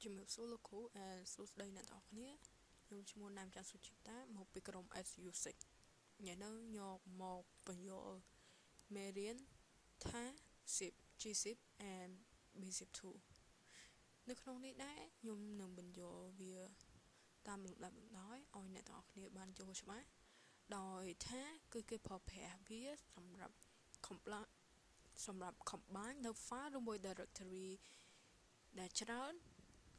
ជំរាបសួរលោកគ្រូសួស្តីអ្នកទាំងអស់គ្នាខ្ញុំឈ្មោះណាមចាន់សុជីតាមកពីក្រុម SU6 ញ៉ៃនៅយកមកបញ្យល់មេរៀនថា SIP G-SIP and B-SIP2 នៅក្នុងនេះដែរខ្ញុំនឹងបញ្យល់វាតាមលំដាប់លំដោយឲ្យអ្នកទាំងអស់គ្នាបានយល់ច្បាស់ដោយថាគឺគេប្រើប្រាស់វាសម្រាប់ combine នៅ file ឬមួយ directory ដែលច្រើន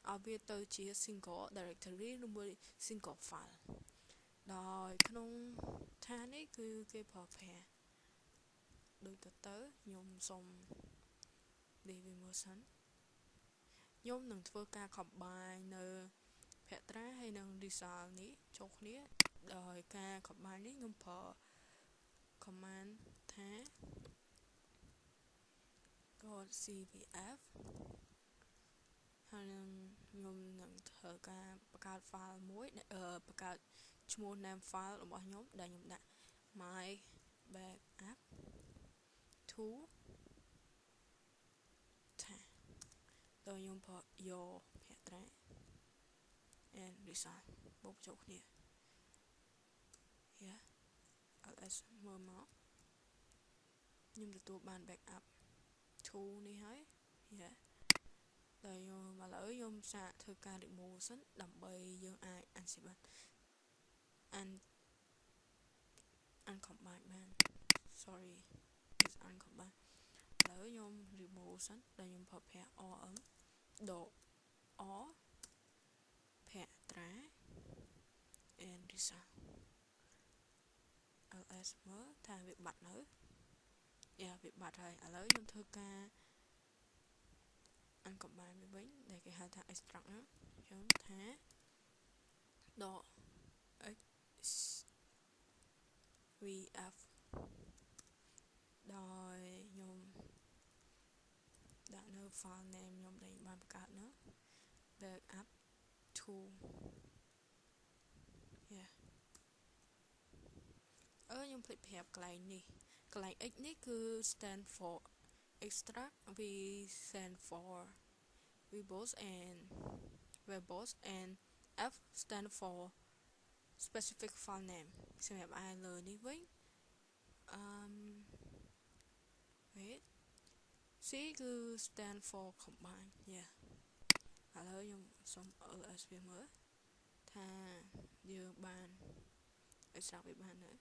ឲ្យវាទៅជា single directory ឬមួយ single file ដោយក្នុងថានេះគឺគេប្រើប្រាស់ដូចទៅខ្ញុំសូមនិយាយវាមើលសិនខ្ញុំនឹងធ្វើការ combine នៅភត្រាហើយនឹង result នេះចូលគ្នាដោយការ combine នេះខ្ញុំប្រើ command ថា .cvf ហើយនឹងខ្ញុំនឹងធ្វើការបង្កើត file មួយបង្កើតឈ្មោះ name file របស់ខ្ញុំដែលខ្ញុំដាក់ my backup to ថាដោយខ្ញុំប្រើយកភត្រា and result បូកចូលគ្នា ls មើលមកខ្ញុំទទួលបាន backup to នេះហើយដោយខ្ញុំឥឡូវខ្ញុំសាកធ្វើការ remove សិនដើម្បីយើងអាច unsave បានuncombine បាន sorry is uncombine ឥឡូវខ្ញុំ remove សិនដោយខ្ញុំប្រើប្រាស់ rm .r ភត្រា and result ls មើលថាវាបាត់នៅវាបាត់ហើយឥឡូវខ្ញុំធ្វើការ uncombine វាវិញដែលគេហៅថា extract ហ្នឹងខ្ញុំថា .xvf ដោយខ្ញុំដាក់នៅ file name ខ្ញុំដែលបានបង្កើតនោះ backup to ខ្ញុំភ្លេចប្រាប់កន្លែងនេះកន្លែង x នេះគឺ stand for extract v stand for verbose and f stand for specific file name សម្រាប់ឯលើនេះវិញwait c គឺ stand for combine ឥឡូវខ្ញុំសុំ ls វាមើលថាយើងបាន extract វាបាននៅ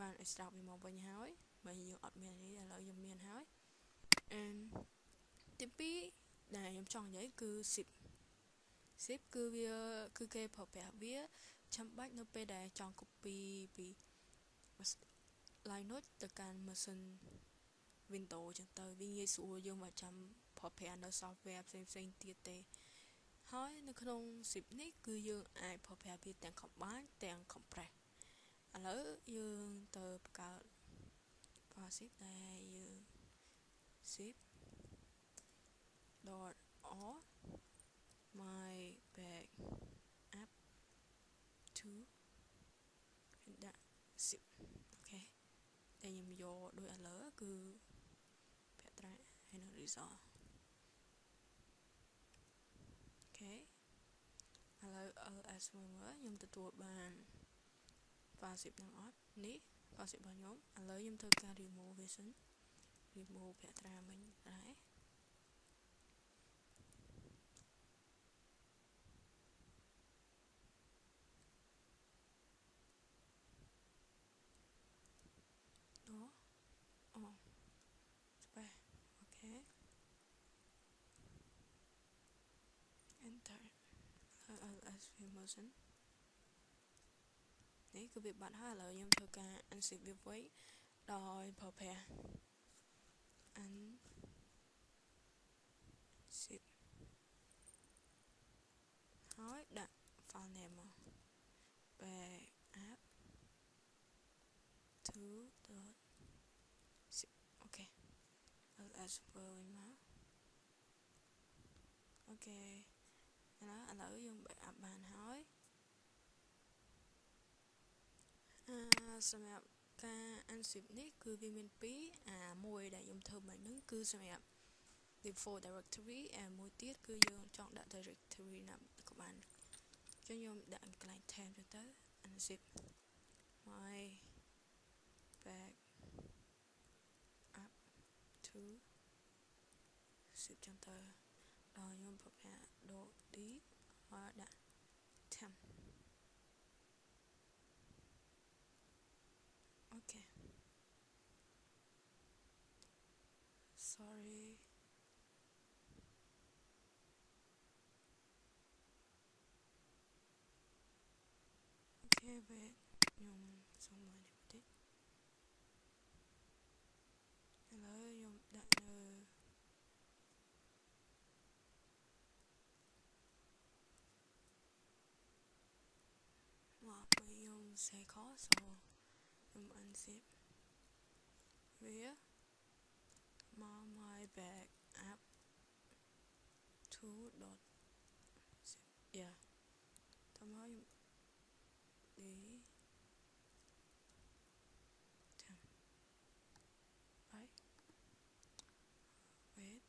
បាន extract វាមកវិញហើយបើយើងអត់មាននេះឥឡូវយើងមានហើយ and ទី2ដែលខ្ញុំចង់និយាយគឺ SIP គឺវាគឺគេប្រើប្រាស់វាចាំបាច់នៅពេលដែលចង់ copy ពី Linux ទៅកាន់ machine Windows ចឹងទៅវាងាយស្រួលយើងមិនចាំប្រើប្រាស់នៅ software ផ្សេងទៀតទេហើយនៅក្នុង SIP នេះគឺយើងអាចប្រើប្រាស់វាទាំង combine ទាំង compress ឥឡូវយើងទៅបង្កើត SIP ដែលយើង SIP .r my backup to ដាក់ SIP អូខេតែខ្ញុំយកដូចឥឡូវគឺភត្រាហើយនឹង result អូខេឥឡូវ ls មើលខ្ញុំទទួលបាន file zip នឹងអត់នេះ file zip របស់ខ្ញុំឥឡូវខ្ញុំធ្វើការ remove វាសិន remove ភត្រាមិញដែរspace អូខេ enter ls វាមើលសិននេះគឺវាបាត់ហើយឥឡូវខ្ញុំធ្វើការ unsave វាវិញដោយប្រើប្រាស់ unsave ហើយដាក់ file name មក backup to .zip អូខេ ls ធ្វើវិញមកអូខេឥឡូវយើង backup បានហើយសម្រាប់ ការ unzip នេះគឺវាមាន2មួយដែលខ្ញុំធ្វើមិនហ្នឹងគឺសម្រាប់ default directory មួយទៀតគឺយើងចង់ដាក់ directory ណាក៏បានអញ្ចឹងខ្ញុំដាក់កន្លែង tab ទៅ unzip my back up to zip ចឹងទៅដល់ខ្ញុំប្រកាសដូរ d ហើយដាក់ temp អូខេ sorry អូខេ wait ខ្ញុំសុំមើលនេះបន្តិចឥឡូវខ្ញុំដាក់នៅមកខ្ញុំសេខោសូខ្ញុំ unzip វាមក my back up to dot zip yeah តើមកខ្ញុំ d temp right wait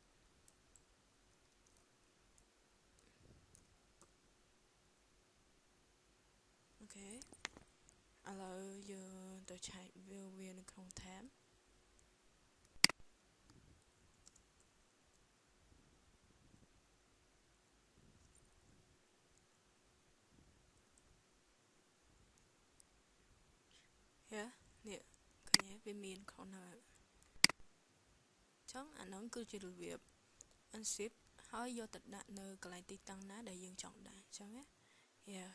អូខេឥឡូវយើងទៅឆែកវានៅក្នុង tab yeah នេះឃើញទេវាមានក្នុងហ្នឹងអញ្ចឹងអាហ្នឹងគឺជារបៀប unzip ហើយយកទៅដាក់នៅកន្លែងទីតាំងណាដែលយើងចង់ដាក់អញ្ចឹងណា yeah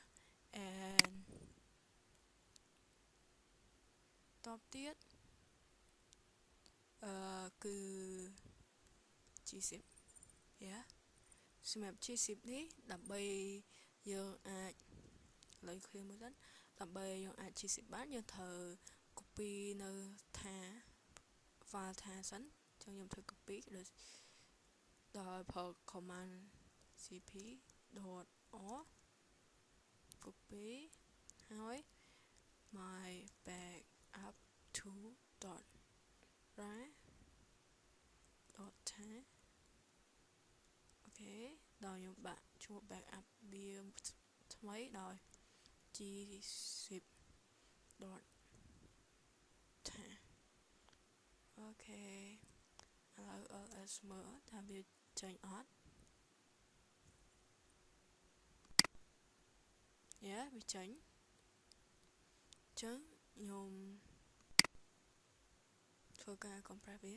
and តបទៀតគឺ gzip yeah សម្រាប់ gzip នេះដើម្បីយើងអាចលើឃ្លាមួយសិនដើម្បីយើងអាច gzip បានយើងត្រូវ copy នៅថា file ថាសិនអញ្ចឹងខ្ញុំធ្វើ copy ដោយប្រើ command cp .r copy ហើយ my backup to dot right dot ថាអូខេដល់ខ្ញុំបាក់ជួប backup វាថ្មីដោយ gzip dot ថាអូខេឥឡូវ ls មើលថាវាចេញអត់យ៉ាវាចេញអញ្ចឹងខ្ញុំធ្វើការ compress វា